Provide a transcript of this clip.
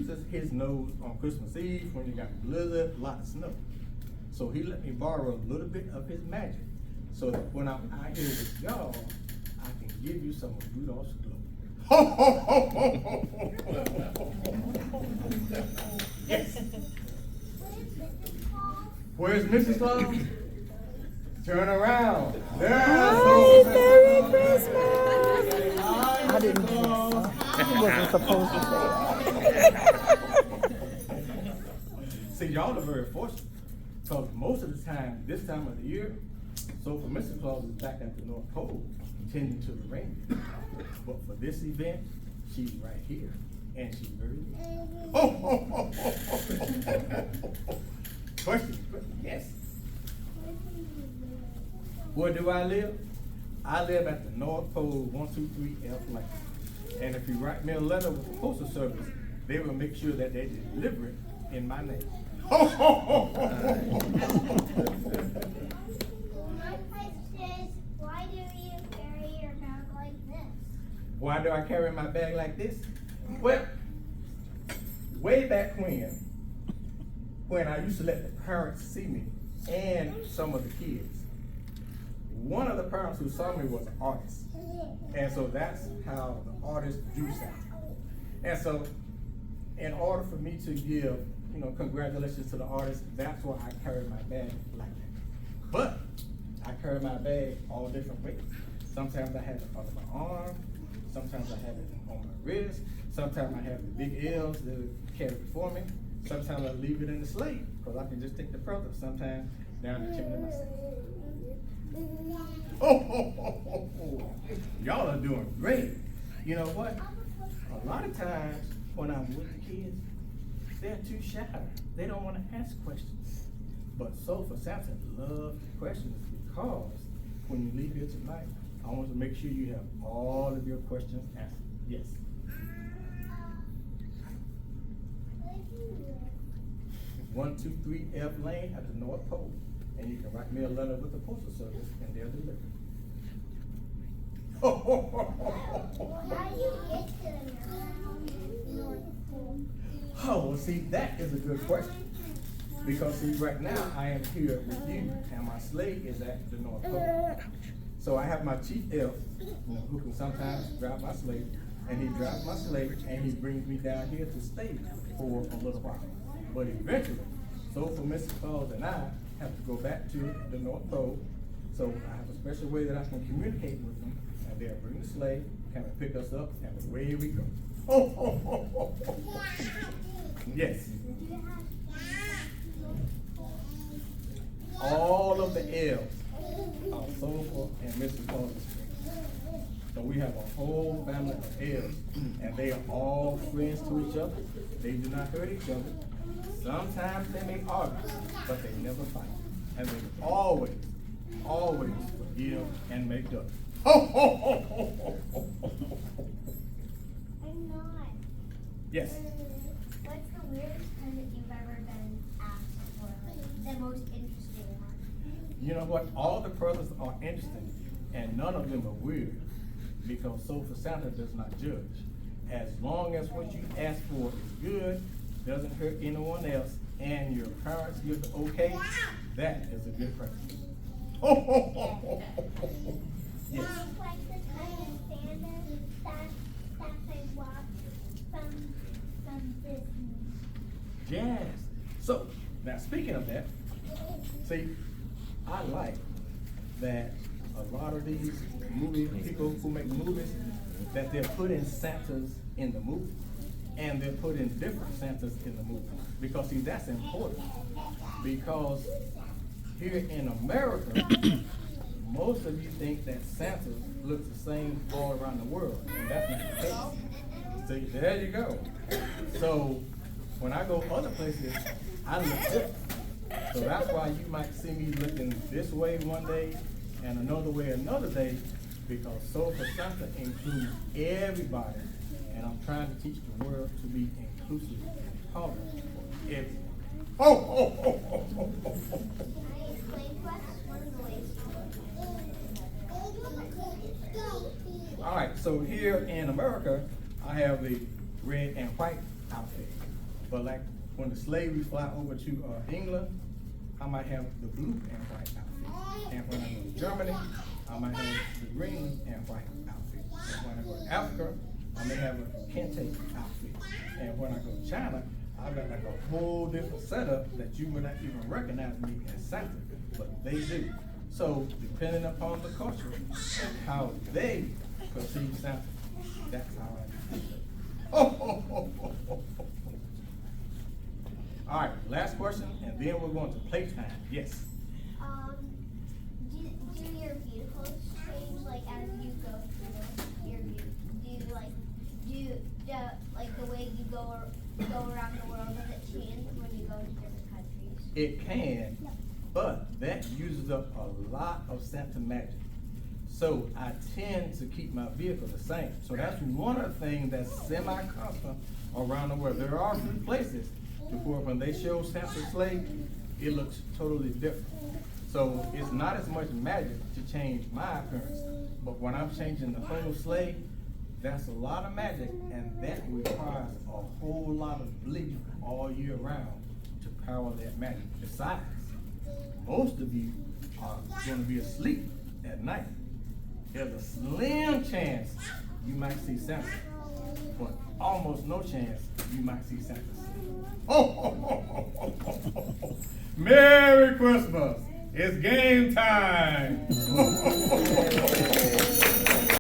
freezes his nose on Christmas Eve when you got blizzard, a lot of snow. So he let me borrow a little bit of his magic, so that when I'm out here with y'all, I can give you some of Rudolph's glow. Ho, ho, ho, ho, ho, ho. Yes. Where's Mrs. Claus? Turn around. Hi, Merry Christmas. I didn't think so. I wasn't supposed to say that. See, y'all are very fortunate, because most of the time, this time of the year, so for Mrs. Claus is back at the North Pole, tending to the reindeer. But for this event, she's right here, and she's very oh. Question, yes. Where do I live? I live at the North Pole 123 F Lane. And if you write me a letter with the Postal Service, they will make sure that they deliver it in my name. My question is, why do you carry your bag like this? Why do I carry my bag like this? Well, way back when I used to let the parents see me and some of the kids, one of the parents who saw me was an artist. And so that's how the artists do sound. And so in order for me to give, congratulations to the artist, that's why I carry my bag like that. But I carry my bag all different ways. Sometimes I have it under my arm, sometimes I have it on my wrist, sometimes I have the big L's that carry it for me, sometimes I leave it in the sleigh, because I can just take the present, sometimes down the chimney myself. Oh. Y'all are doing great. You know what? A lot of times when I'm with the kids, they're too shy. They don't want to ask questions. But Soulful Samson loves questions, because when you leave here tonight, I want to make sure you have all of your questions answered. Yes. 123 F Lane at the North Pole. And you can write me a letter with the Postal Service and they'll deliver it. How do you get to the North Pole? Oh, well, see, that is a good question. Because, see, right now I am here with you, and my sleigh is at the North Pole. So I have my chief elf, who can sometimes drive my sleigh, and he drives my sleigh, and he brings me down here to stay for a little while. But eventually, Soulful Mrs. Claus and I have to go back to the North Pole. So I have a special way that I can communicate with them, and they'll bring the sleigh, kind of pick us up, and away we go. Yes. All of the elves are Soulful and Mrs. Claus. So we have a whole family of elves, and they are all friends to each other. They do not hurt each other. Sometimes they may argue, but they never fight. And they always forgive and make up. I'm not. Yes. What's the weirdest present you've ever been asked for? Like, the most interesting one? You know what? All the presents are interesting, and none of them are weird, because Soulful Santa does not judge. As long as what you ask for is good, doesn't hurt anyone else, and your parents give the okay, that is a good present. Yes. Like the time Santa that I watched from Disney. Yes. So, now speaking of that, see, I like that a lot of these people who make movies, that they're putting Santas in the movie. And they're putting different Santas in the movie. Because, see, that's important. Because here in America, most of you think that Santa looks the same all around the world. And that's not the case. See, there you go. So, when I go other places, I look different. So that's why you might see me looking this way one day and another way another day, because Soulful Santa includes everybody. And I'm trying to teach the world to be inclusive and tolerant for everyone. Can I explain to us one of the ways? All right, so here in America, I have the red and white outfit. But like when the slaves fly over to England, I might have the blue and white outfit. And when I go to Germany, I might have the green and white outfit. And when I go to Africa, I may have a kente outfit. And when I go to China, I've got like a whole different setup that you would not even recognize me as Santa, but they do. So depending upon the culture and how they perceive Santa, that's how I do it. Oh. All right, last question, and then we're going to playtime. Yes. Do your vehicles change like as you go through your vehicle? Do you like the way you go around the world? Does it change when you go to different countries? It can, but that uses up a lot of Santa magic. So I tend to keep my vehicle the same. So that's one of the things that's semi-constant around the world. There are a few places before when they show Santa's sleigh, it looks totally different. So it's not as much magic to change my appearance, but when I'm changing the whole sleigh, that's a lot of magic, and that requires a whole lot of belief all year round to power that magic. Besides, most of you are going to be asleep at night. There's a slim chance you might see Santa, but almost no chance you might see Santa. Oh. Merry Christmas! It's game time!